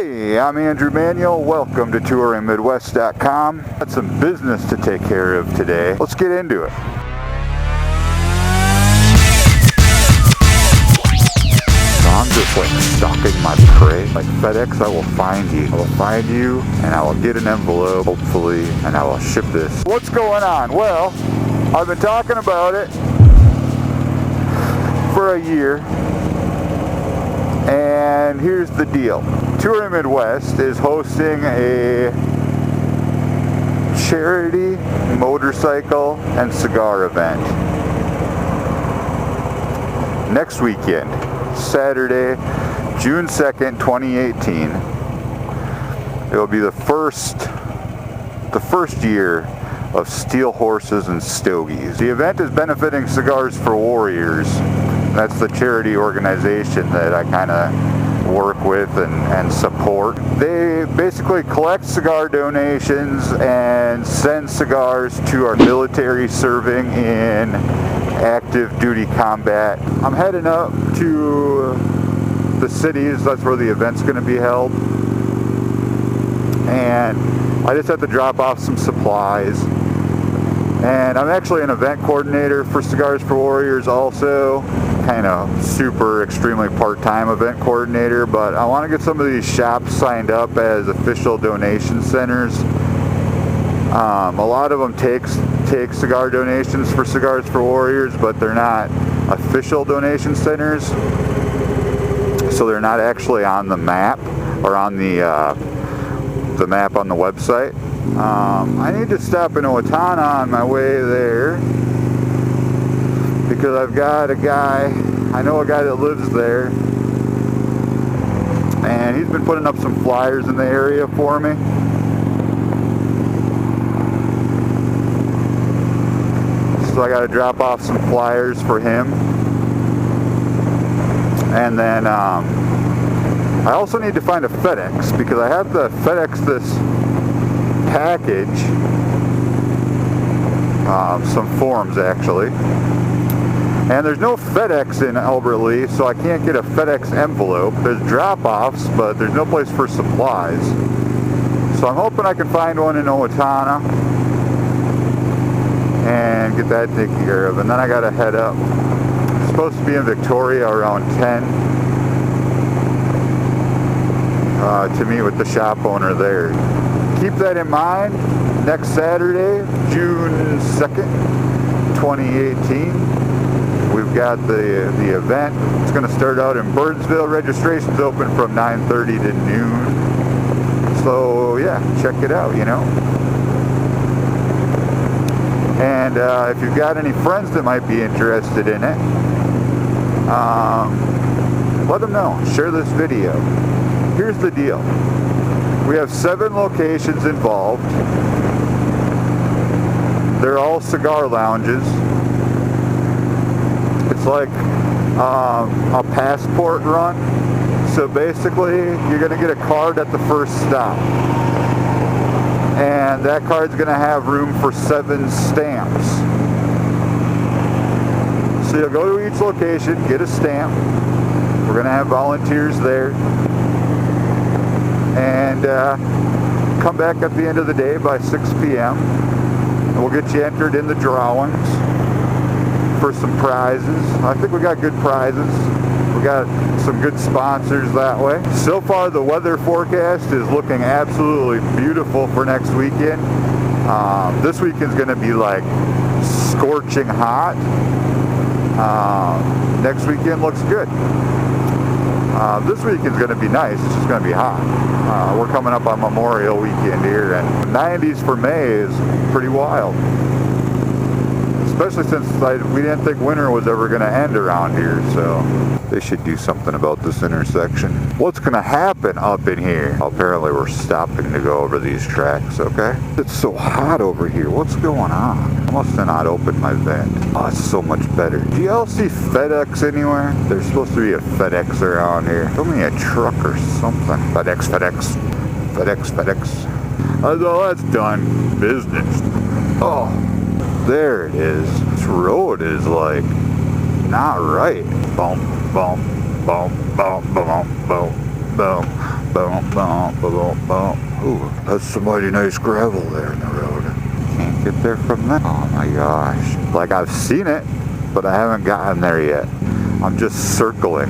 Hey, I'm Andrew Manuel. Welcome to touringmidwest.com. Got some business to take care of today. Let's get into it. So I'm just like stalking my prey. Like FedEx, I will find you. I will find you and I will get an envelope, hopefully, and I will ship this. What's going on? Well, I've been talking about it for a year. And here's the deal. Touring Midwest is hosting a charity motorcycle and cigar event next weekend, Saturday, June 2nd, 2018. It will be the first year of Steel Horses and Stogies. The event is benefiting Cigars for Warriors. That's the charity organization that I kind of work with and support. They basically collect cigar donations and send cigars to our military serving in active duty combat. I'm heading up to the cities. That's where the event's going to be held. And I just have to drop off some supplies. And I'm actually an event coordinator for Cigars for Warriors also. Kind of super extremely part-time event coordinator, but I want to get some of these shops signed up as official donation centers. A lot of them take cigar donations for Cigars for Warriors, but they're not official donation centers, so they're not actually on the map or on the map on the website. I need to stop in Owatonna on my way there, because I've got I know a guy that lives there, and he's been putting up some flyers in the area for me. So I got to drop off some flyers for him. And then I also need to find a FedEx, because I have to FedEx this package, some forms actually. And there's no FedEx in Albert Lea, so I can't get a FedEx envelope. There's drop-offs, but there's no place for supplies. So I'm hoping I can find one in Owatonna and get that taken care of. And then I gotta head up. I'm supposed to be in Victoria around 10 to meet with the shop owner there. Keep that in mind. Next Saturday, June 2nd, 2018. We've got the event. It's going to start out in Birdsville. Registration's open from 9:30 to noon. So yeah, check it out, you know. And if you've got any friends that might be interested in it, let them know. Share this video. Here's the deal. We have 7 locations involved. They're all cigar lounges. It's like a passport run. So basically, you're going to get a card at the first stop. And that card's going to have room for 7 stamps. So you'll go to each location, get a stamp. We're going to have volunteers there. And come back at the end of the day by 6 p.m. And we'll get you entered in the drawings for some prizes. I think we got good prizes. We got some good sponsors that way. So far the weather forecast is looking absolutely beautiful for next weekend. This weekend's going to be like scorching hot. Next weekend looks good. This weekend's going to be nice. It's just going to be hot. We're coming up on Memorial Weekend here, and 90s for May is pretty wild. Especially since we didn't think winter was ever going to end around here, so they should do something about this intersection. What's going to happen up in here? Apparently we're stopping to go over these tracks, okay? It's so hot over here. What's going on? I must have not opened my vent. Oh, it's so much better. Do y'all see FedEx anywhere? There's supposed to be a FedEx around here. Show me a truck or something. FedEx. Oh, that's done. Business. Oh. There it is. This road is like not right. Boom, boom, boom, boom, boom, boom, boom, bump, bump, bump, bump. Ooh, that's some mighty nice gravel there in the road. Can't get there from that. Oh my gosh. Like, I've seen it, but I haven't gotten there yet. I'm just circling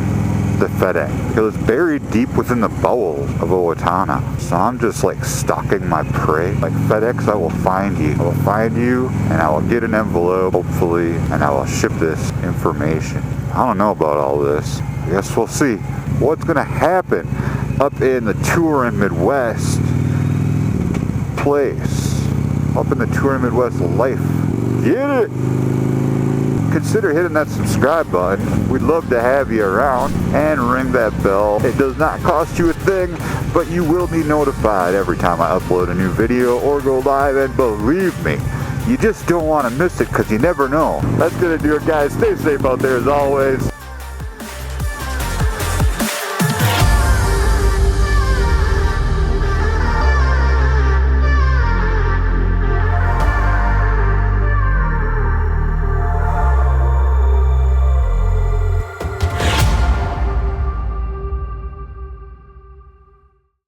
the FedEx because it's buried deep within the bowel of Owatonna. So I'm just like stalking my prey. Like, FedEx, I will find you. I will find you and I will get an envelope, hopefully, and I will ship this information. I don't know about all this. I guess we'll see what's gonna happen up in the Touring Midwest place. Up in the Touring Midwest life. Get it! Consider hitting that subscribe button. We'd love to have you around, and ring that bell. It does not cost you a thing, but you will be notified every time I upload a new video or go live, and believe me, you just don't want to miss it because you never know. That's gonna do it, guys. Stay safe out there as always.